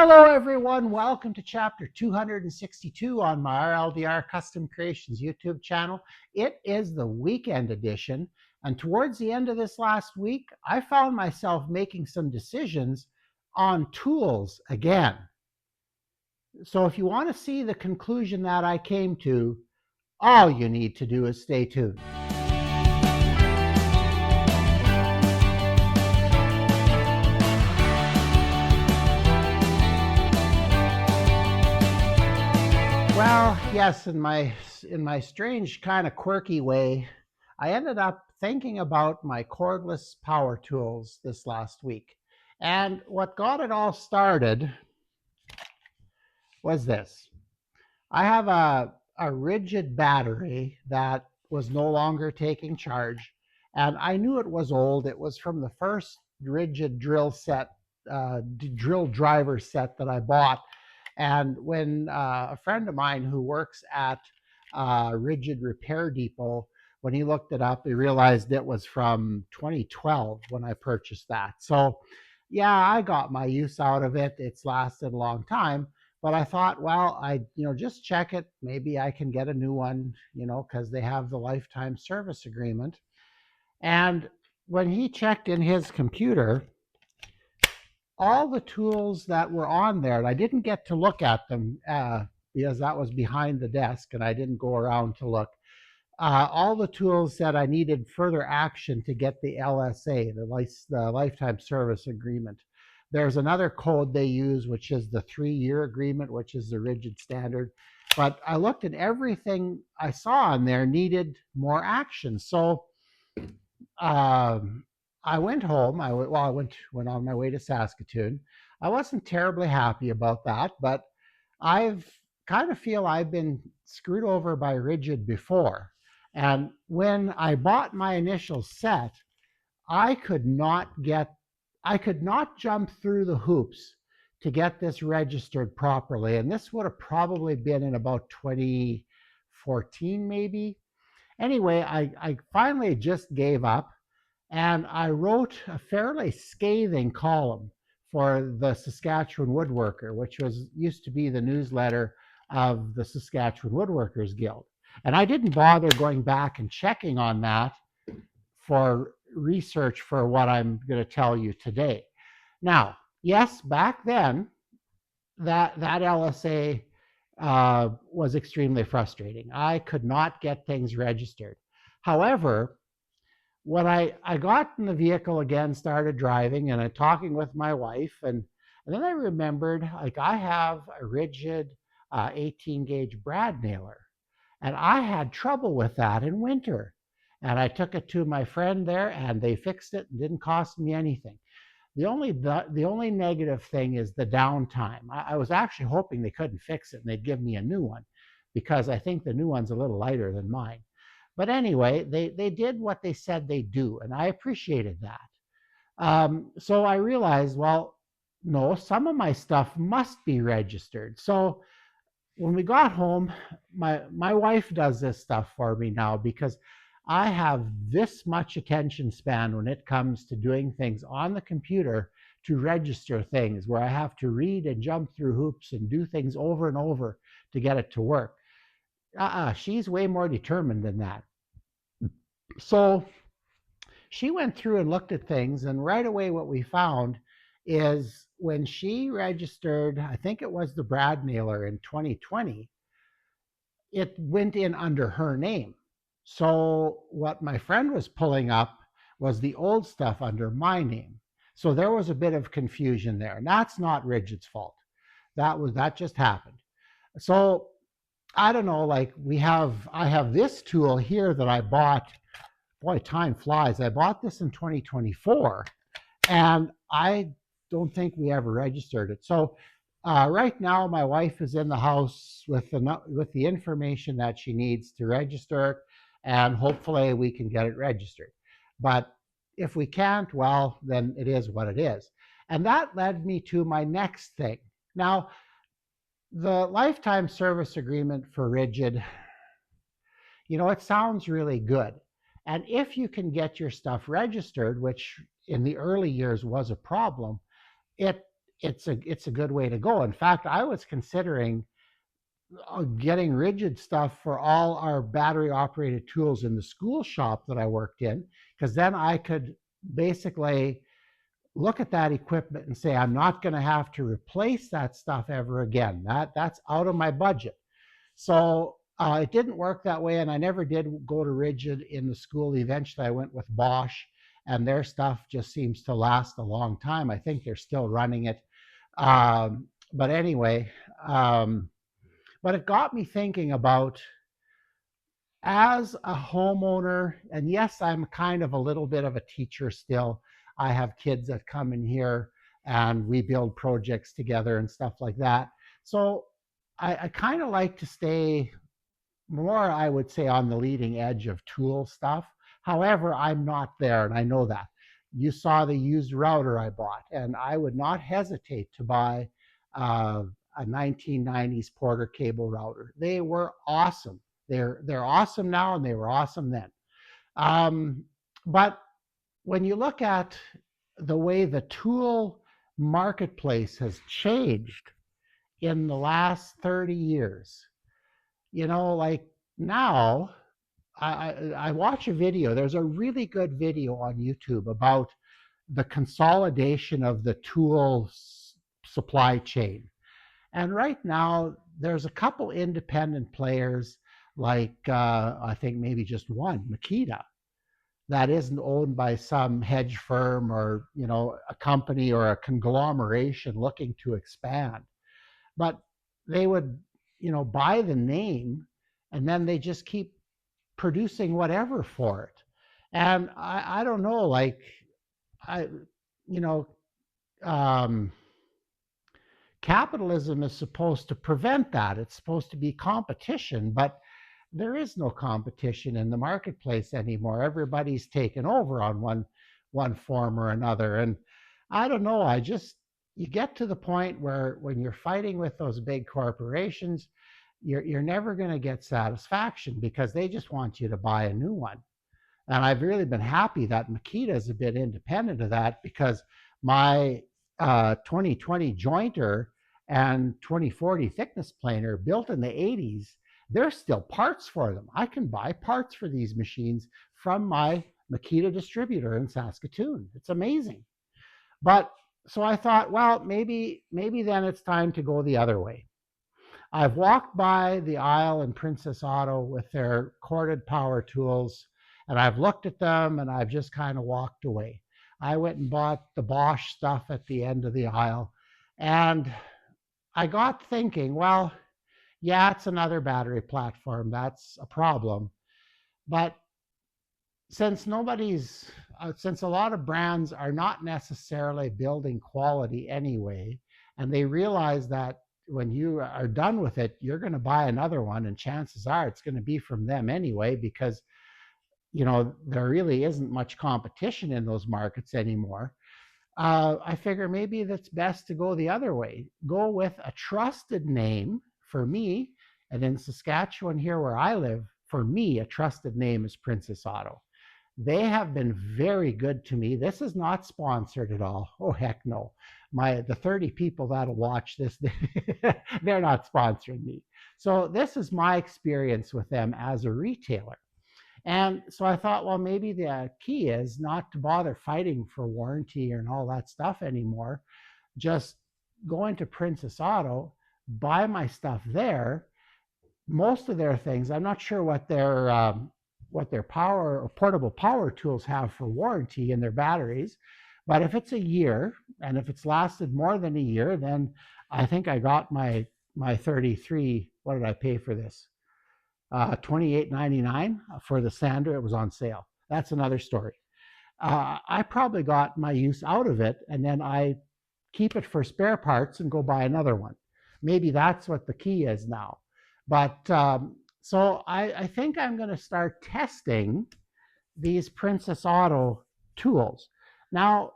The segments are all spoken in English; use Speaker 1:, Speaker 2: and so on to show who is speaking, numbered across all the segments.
Speaker 1: Hello, everyone. Welcome to chapter 262 on my RLDR Custom Creations YouTube channel. It is the weekend edition, and towards the end of this last week, I found myself making some decisions on tools again. So if you want to see the conclusion that I came to, all you need to do is stay tuned. Well, yes, in my strange kind of quirky way, I ended up thinking about my cordless power tools this last week. And what got it all started was this. I have a rigid battery that was no longer taking charge, and I knew it was old. It was from the first rigid drill driver set that I bought. And when a friend of mine who works at Rigid Repair Depot, when he looked it up, he realized it was from 2012 when I purchased that. So, yeah, I got my use out of it. It's lasted a long time, but I thought, well, just check it. Maybe I can get a new one, because they have the lifetime service agreement. And when he checked in his computer, all the tools that were on there, and I didn't get to look at them because that was behind the desk and I didn't go around to look. All the tools said I needed further action to get the LSA, the Lifetime Service Agreement. There's another code they use, which is the 3-year agreement, which is the rigid standard. But I looked at everything I saw on there needed more action. So I went home. I went on my way to Saskatoon. I wasn't terribly happy about that, but I've kind of feel I've been screwed over by Rigid before. And when I bought my initial set, I could not jump through the hoops to get this registered properly. And this would have probably been in about 2014, maybe. Anyway, I finally just gave up. And I wrote a fairly scathing column for the Saskatchewan Woodworker, which used to be the newsletter of the Saskatchewan Woodworkers Guild. And I didn't bother going back and checking on that for research for what I'm going to tell you today. Now, yes, back then, that LSA was extremely frustrating. I could not get things registered. However, when I got in the vehicle again, started driving, and I'm talking with my wife, and then I remembered, like, I have a rigid 18 gauge brad nailer, and I had trouble with that in winter. And I took it to my friend there, and they fixed it and didn't cost me anything. The only negative thing is the downtime. I was actually hoping they couldn't fix it and they'd give me a new one, because I think the new one's a little lighter than mine. But anyway, they did what they said they'd do, and I appreciated that. So I realized, well, no, some of my stuff must be registered. So when we got home, my wife does this stuff for me now, because I have this much attention span when it comes to doing things on the computer to register things, where I have to read and jump through hoops and do things over and over to get it to work. She's way more determined than that. So she went through and looked at things, and right away what we found is when she registered, I think it was the brad nailer in 2020, it went in under her name. So what my friend was pulling up was the old stuff under my name. So there was a bit of confusion there, and that's not Rigid's fault. That just happened. So I don't know, like I have this tool here that I bought. Boy, time flies. I bought this in 2024, and I don't think we ever registered it. So right now, my wife is in the house with the information that she needs to register it, and hopefully we can get it registered. But if we can't, well, then it is what it is. And that led me to my next thing. Now, the lifetime service agreement for Rigid, it sounds really good. And if you can get your stuff registered, which in the early years was a problem, it it's a good way to go. In fact, I was considering getting rigid stuff for all our battery operated tools in the school shop that I worked in, because then I could basically look at that equipment and say, I'm not going to have to replace that stuff ever again. That's out of my budget. So it didn't work that way, and I never did go to rigid in the school. Eventually, I went with Bosch, and their stuff just seems to last a long time. I think they're still running it. But anyway, um, but it got me thinking about, as a homeowner, and yes, I'm kind of a little bit of a teacher still. I have kids that come in here and we build projects together and stuff like that. So I kind of like to stay more, I would say, on the leading edge of tool stuff. However, I'm not there, and I know that. You saw the used router I bought, and I would not hesitate to buy uh, a 1990s Porter cable router. They were awesome. They're awesome now, and they were awesome then. Um, but when you look at the way the tool marketplace has changed in the last 30 years, like now, I watch a video. There's a really good video on YouTube about the consolidation of the tool supply chain. And right now, there's a couple independent players, like I think maybe just one, Makita, that isn't owned by some hedge firm or a company or a conglomeration looking to expand. But they would buy the name, and then they just keep producing whatever for it. And I don't know, like, I you know um, capitalism is supposed to prevent that. It's supposed to be competition, but there is no competition in the marketplace anymore. Everybody's taken over on one form or another. And I don't know, I just you get to the point where when you're fighting with those big corporations, you're never going to get satisfaction, because they just want you to buy a new one. And I've really been happy that Makita is a bit independent of that, because my 2020 jointer and 2040 thickness planer built in the 80s, there's still parts for them. I can buy parts for these machines from my Makita distributor in Saskatoon. It's amazing. But so I thought, well, maybe then it's time to go the other way. I've walked by the aisle in Princess Auto with their corded power tools, and I've looked at them and I've just kind of walked away. I went and bought the Bosch stuff at the end of the aisle, and I got thinking, well, yeah, it's another battery platform. That's a problem. But since since a lot of brands are not necessarily building quality anyway, and they realize that when you are done with it, you're going to buy another one, and chances are it's going to be from them anyway, because there really isn't much competition in those markets anymore. I figure maybe that's best to go the other way. Go with a trusted name for me. And in Saskatchewan, here where I live, for me, a trusted name is Princess Auto. They have been very good to me. This is not sponsored at all. Oh, heck no. The 30 people that'll watch this, they're not sponsoring me. So this is my experience with them as a retailer. And so I thought, well, maybe the key is not to bother fighting for warranty and all that stuff anymore. Just go into Princess Auto, buy my stuff there. Most of their things, I'm not sure what their power or portable power tools have for warranty in their batteries, but if it's a year, and if it's lasted more than a year, then I think I got my 33. What did I pay for this? $28.99 for the sander. It was on sale. That's another story. I probably got my use out of it, and then I keep it for spare parts and go buy another one. Maybe that's what the key is now. But so I think I'm going to start testing these Princess Auto tools. Now,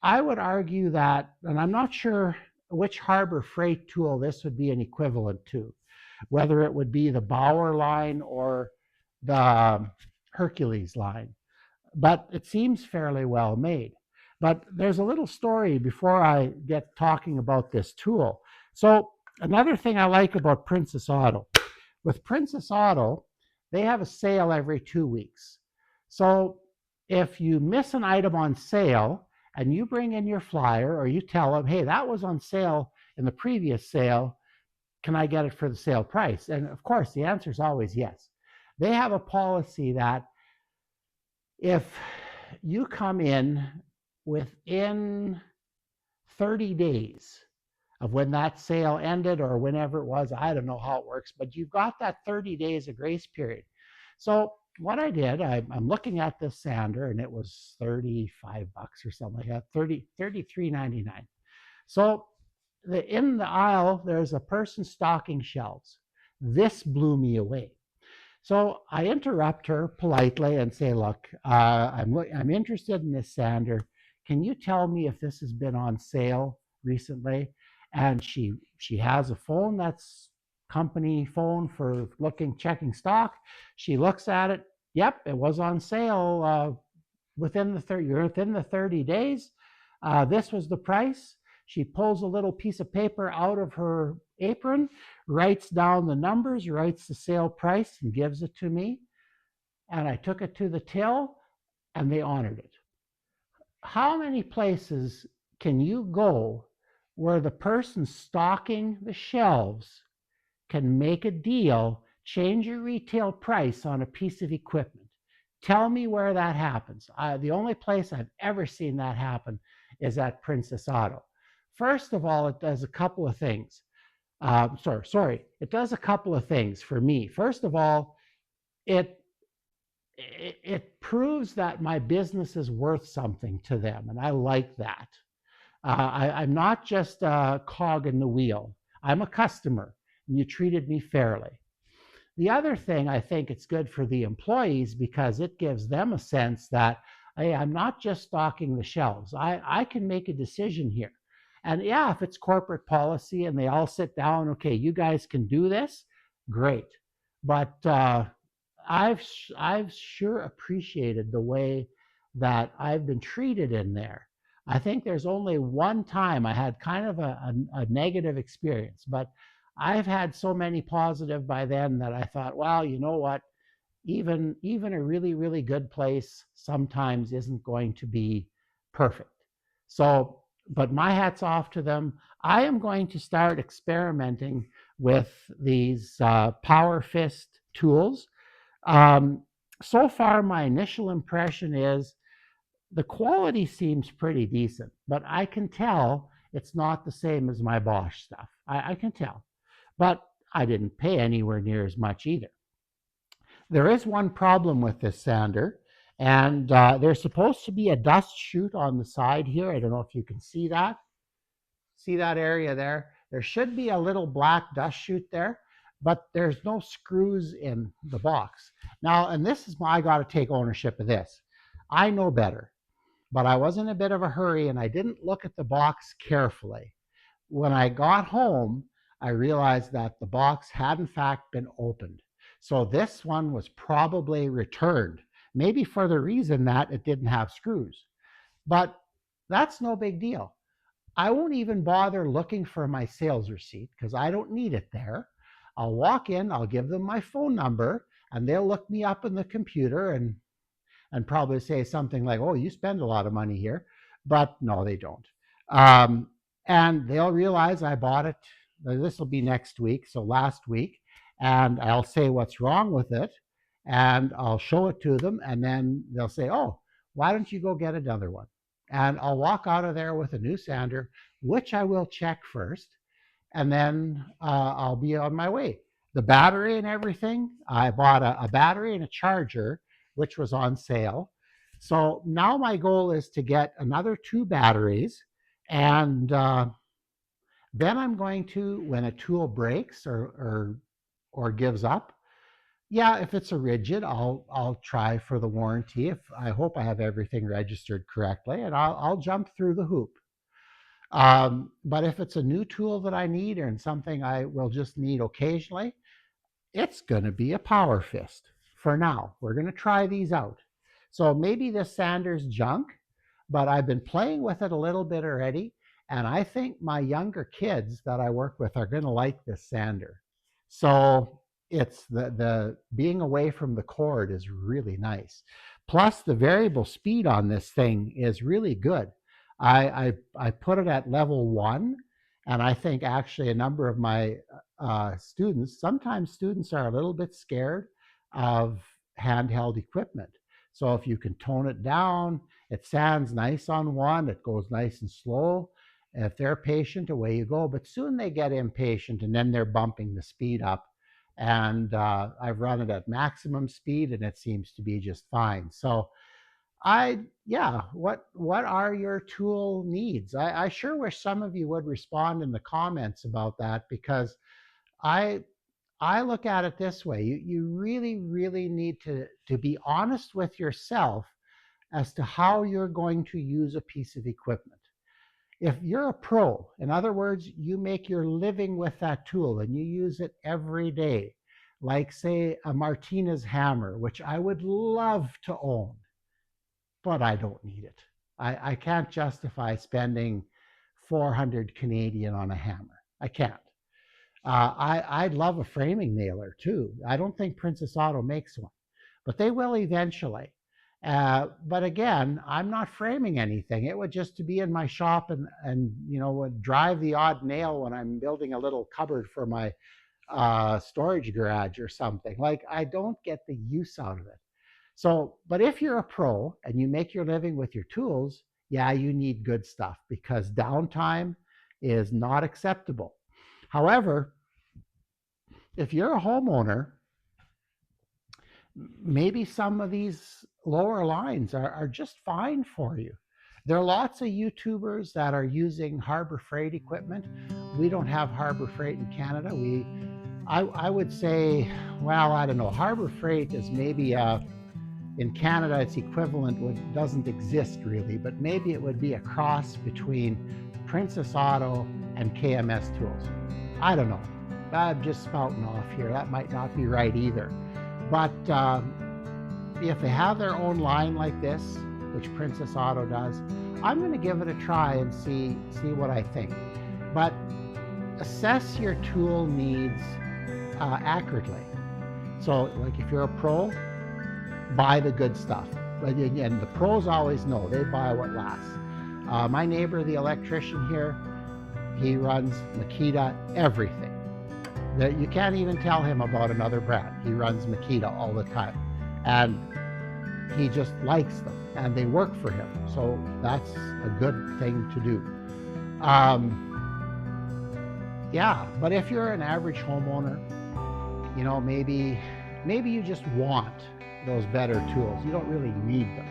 Speaker 1: I would argue that, and I'm not sure which Harbor Freight tool this would be an equivalent to, whether it would be the Bauer line or the Hercules line, but it seems fairly well made. But there's a little story before I get talking about this tool. So another thing I like about Princess Auto, with Princess Auto, they have a sale every 2 weeks. So if you miss an item on sale and you bring in your flyer or you tell them, hey, that was on sale in the previous sale, can I get it for the sale price? And of course, the answer is always yes. They have a policy that if you come in within 30 days of when that sale ended or whenever it was, I don't know how it works, but you've got that 30 days of grace period. So what I did, I'm looking at this sander and it was 35 bucks or something like that, 33.99. So in the aisle, there's a person stocking shelves. This blew me away. So I interrupt her politely and say, look, I'm interested in this sander. Can you tell me if this has been on sale recently? And she has a phone that's company phone for checking stock. She looks at it. Yep, it was on sale within the 30 days. This was the price. She pulls a little piece of paper out of her apron, writes down the numbers, writes the sale price, and gives it to me. And I took it to the till, and they honored it. How many places can you go where the person stocking the shelves can make a deal, change your retail price on a piece of equipment? Tell me where that happens. The only place I've ever seen that happen is at Princess Auto. First of all, it does a couple of things. It does a couple of things for me. First of all, it it proves that my business is worth something to them, and I like that. I'm not just a cog in the wheel. I'm a customer, and you treated me fairly. The other thing, I think it's good for the employees because it gives them a sense that, hey, I'm not just stocking the shelves. I can make a decision here. And yeah, if it's corporate policy and they all sit down, okay, you guys can do this, great. But I've sure appreciated the way that I've been treated in there. I think there's only one time I had kind of a negative experience, but I've had so many positive by then that I thought, well, you know what? Even a really, really good place sometimes isn't going to be perfect. So, but my hat's off to them. I am going to start experimenting with these Power Fist tools. Um, so far, my initial impression is the quality seems pretty decent, but I can tell it's not the same as my Bosch stuff. I can tell. But I didn't pay anywhere near as much either. There is one problem with this sander, and there's supposed to be a dust chute on the side here. I don't know if you can see that. See that area there? There should be a little black dust chute there, but there's no screws in the box. Now, and this is why I got to take ownership of this. I know better, but I was in a bit of a hurry and I didn't look at the box carefully. When I got home, I realized that the box had in fact been opened. So this one was probably returned, maybe for the reason that it didn't have screws. But that's no big deal. I won't even bother looking for my sales receipt because I don't need it there. I'll walk in, I'll give them my phone number, and they'll look me up in the computer and probably say something like, "Oh, you spend a lot of money here," but no, they don't. Um, and they'll realize I bought it. This will be next week, so last week, and I'll say what's wrong with it, and I'll show it to them, and then they'll say, "Oh, why don't you go get another one?" And I'll walk out of there with a new sander, which I will check first, and then I'll be on my way. The battery and everything, I bought a battery and a charger, which was on sale. So now my goal is to get another two batteries, and then I'm going to, when a tool breaks or gives up, yeah, if it's a rigid, I'll try for the warranty. If I hope I have everything registered correctly, and I'll jump through the hoop. But if it's a new tool that I need or something I will just need occasionally, it's going to be a Power Fist for now. We're going to try these out. So maybe this sander's junk, but I've been playing with it a little bit already. And I think my younger kids that I work with are going to like this sander. So it's the being away from the cord is really nice. Plus, the variable speed on this thing is really good. I put it at level 1, and I think actually a number of my students, sometimes students are a little bit scared of handheld equipment. So if you can tone it down, it sounds nice on one, it goes nice and slow. If they're patient, away you go. But soon they get impatient, and then they're bumping the speed up. And I've run it at maximum speed, and it seems to be just fine. So yeah, what are your tool needs? I sure wish some of you would respond in the comments about that, because I I look at it this way. You really, really need to be honest with yourself as to how you're going to use a piece of equipment. If you're a pro, in other words, you make your living with that tool and you use it every day, like say a Martinez hammer, which I would love to own, but I don't need it. I can't justify spending 400 Canadian on a hammer. I can't. I'd love a framing nailer too. I don't think Princess Auto makes one, but they will eventually. But again, I'm not framing anything. It would just to be in my shop and would drive the odd nail when I'm building a little cupboard for my storage garage or something. Like, I don't get the use out of it. So, but if you're a pro and you make your living with your tools, yeah, you need good stuff, because downtime is not acceptable. However, if you're a homeowner, maybe some of these lower lines are just fine for you. There are lots of YouTubers that are using Harbor Freight equipment. We don't have Harbor Freight in Canada. I would say, well, I don't know. Harbor Freight is maybe in Canada, it's equivalent, what doesn't exist really, but maybe it would be a cross between Princess Auto and KMS Tools. I don't know. I'm just spouting off here. That might not be right either. But if they have their own line like this, which Princess Auto does, I'm going to give it a try and see what I think. But assess your tool needs accurately. So, like, if you're a pro, buy the good stuff. But again, the pros always know. They buy what lasts. My neighbor, the electrician here, he runs Makita everything. You can't even tell him about another brand. He runs Makita all the time. And he just likes them, and they work for him. So that's a good thing to do. Yeah, but if you're an average homeowner, maybe you just want those better tools. You don't really need them.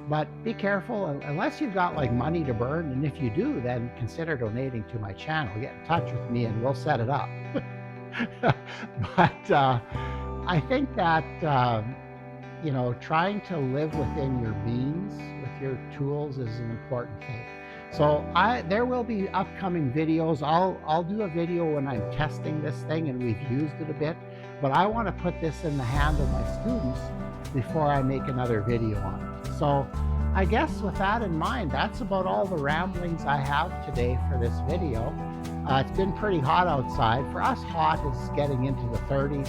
Speaker 1: But be careful, unless you've got like money to burn, and if you do, then consider donating to my channel. Get in touch with me and we'll set it up. But I think that trying to live within your means with your tools is an important thing. So there will be upcoming videos. I'll do a video when I'm testing this thing and we've used it a bit, but I want to put this in the hand of my students before I make another video on it. So I guess with that in mind, that's about all the ramblings I have today for this video. It's been pretty hot outside. For us, hot is getting into the 30s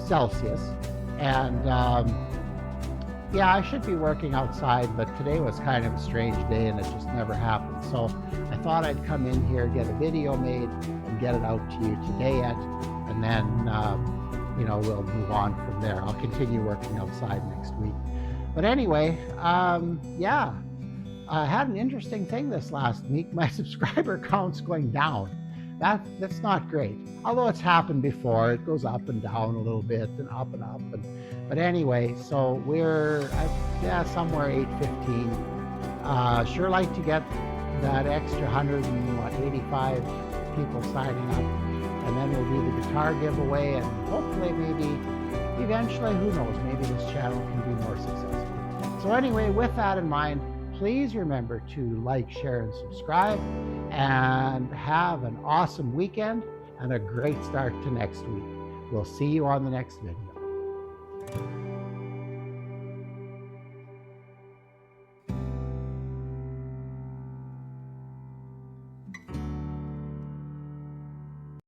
Speaker 1: Celsius. And yeah, I should be working outside, but today was kind of a strange day and it just never happened. So I thought I'd come in here, get a video made, and get it out to you today and then we'll move on from there. I'll continue working outside next week. But anyway, yeah, I had an interesting thing this last week. My subscriber count's going down. That's not great. Although it's happened before, it goes up and down a little bit and up. But anyway, so we're somewhere 815. Sure like to get that extra 185 people signing up, and then we'll do the guitar giveaway, and hopefully maybe eventually, who knows, maybe this channel can be more successful. So anyway, with that in mind, please remember to like, share, and subscribe, and have an awesome weekend and a great start to next week. We'll see you on the next video.